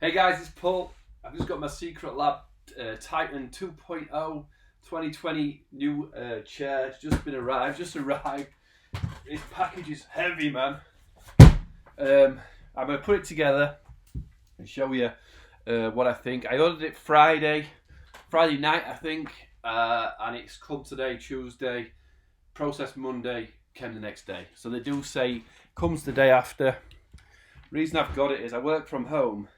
Hey guys, it's Paul. I've just got my SecretLab Titan 2.0 2020 new chair. It's just arrived. This package is heavy, man. I'm going to put it together and show you what I think. I ordered it Friday night, I think, and it's come today, Tuesday. Processed Monday, came the next day. So they do say comes the day after. Reason I've got it is I work from home.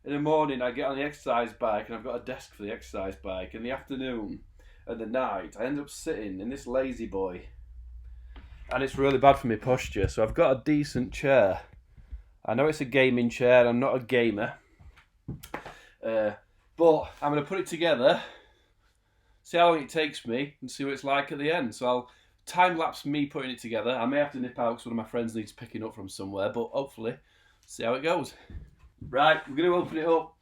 In the morning, I get on the exercise bike and I've got a desk for the exercise bike. In the afternoon and the night, I end up sitting in this lazy boy. And it's really bad for my posture. So I've got a decent chair. I know it's a gaming chair. I'm not a gamer. But I'm going to put it together, see how long it takes me, and see what it's like at the end. So I'll time-lapse me putting it together. I may have to nip out because one of my friends needs picking up from somewhere. But hopefully, see how it goes. Right, we're going to open it up.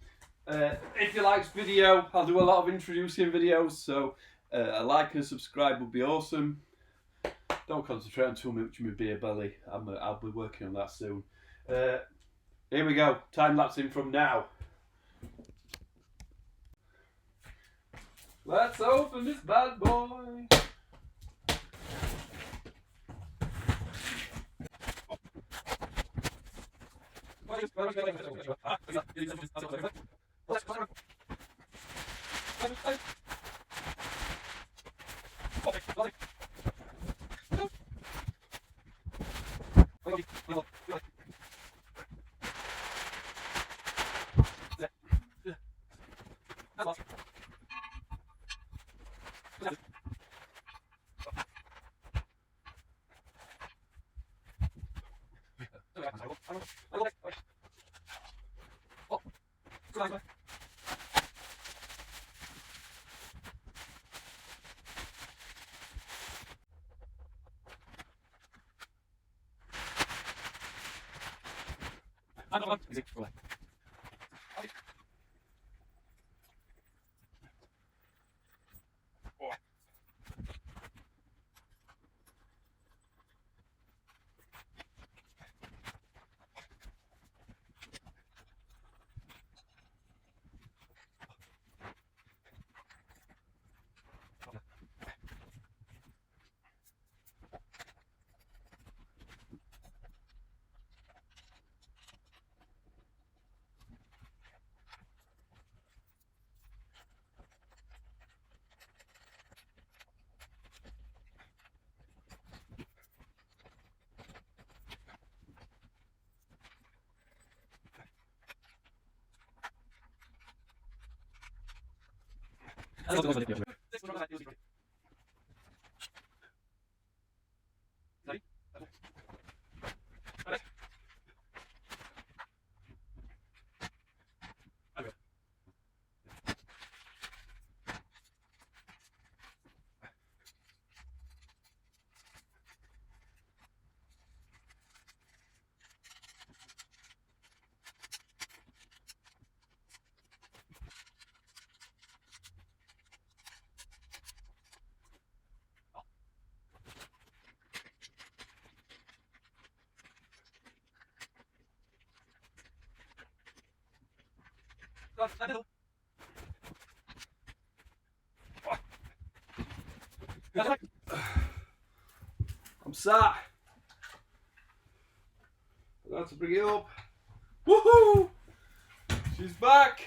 If you like this video, I'll do a lot of introducing videos, so a like and subscribe would be awesome. Don't concentrate on too much of my beer belly. I'll be working on that soon. Here we go, time-lapsing from now. Let's open this bad boy. I'm sat. I got to bring it up. Woohoo! She's back.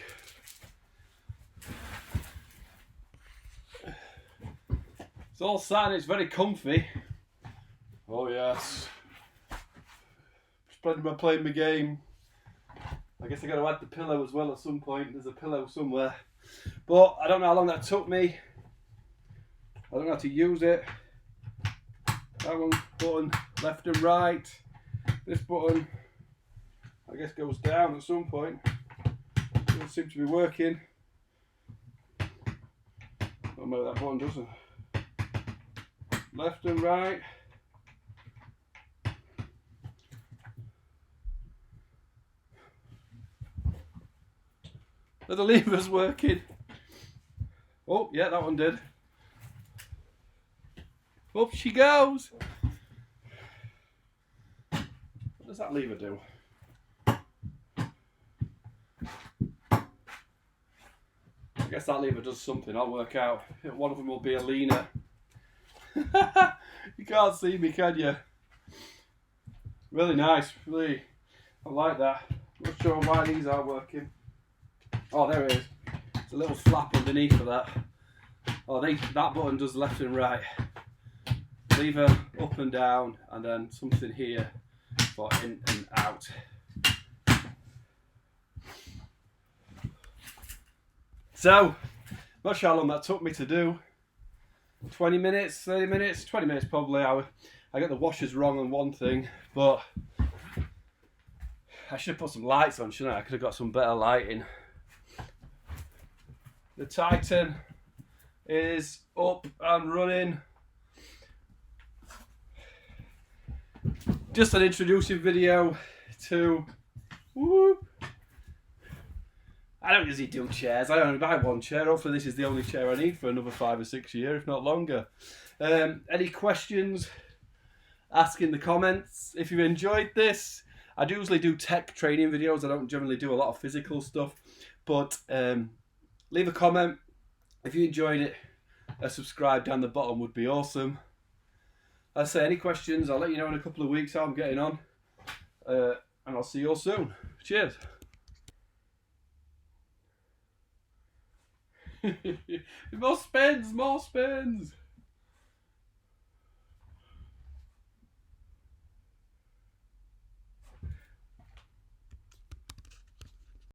It's all sat and it's very comfy. Oh yes. Just playing my game. I guess I got to add the pillow as well at some point. There's a pillow somewhere. But I don't know how long that took me. I don't know how to use it. That one button left and right. This button I guess goes down at some point. Doesn't seem to be working. Oh, maybe that button doesn't. Left and right. Are the levers working? Oh, yeah, that one did. Up she goes. What does that lever do? guess that lever does something, I'll work out. One of them will be a leaner. You can't see me, can you? Really nice, really. I like that. Not sure why these aren't working. Oh, there it is. It's a little flap underneath for that. Oh, that button does left and right. Lever up and down, and then something here for in and out. So, not sure how long that took me to do. 20 minutes, 30 minutes, 20 minutes probably. I got the washers wrong on one thing, but I should have put some lights on, shouldn't I? I could have got some better lighting. The Titan is up and running. Just an introducing video to whoop. I don't usually do chairs. I only buy one chair. Hopefully this is the only chair I need for another 5 or 6 years, if not longer. Any questions? Ask in the comments. If you've enjoyed this, I do usually do tech training videos. I don't generally do a lot of physical stuff. But leave a comment. If you enjoyed it, a subscribe down the bottom would be awesome. As I say, any questions, I'll let you know in a couple of weeks how I'm getting on. And I'll see you all soon. Cheers. More spins, more spins.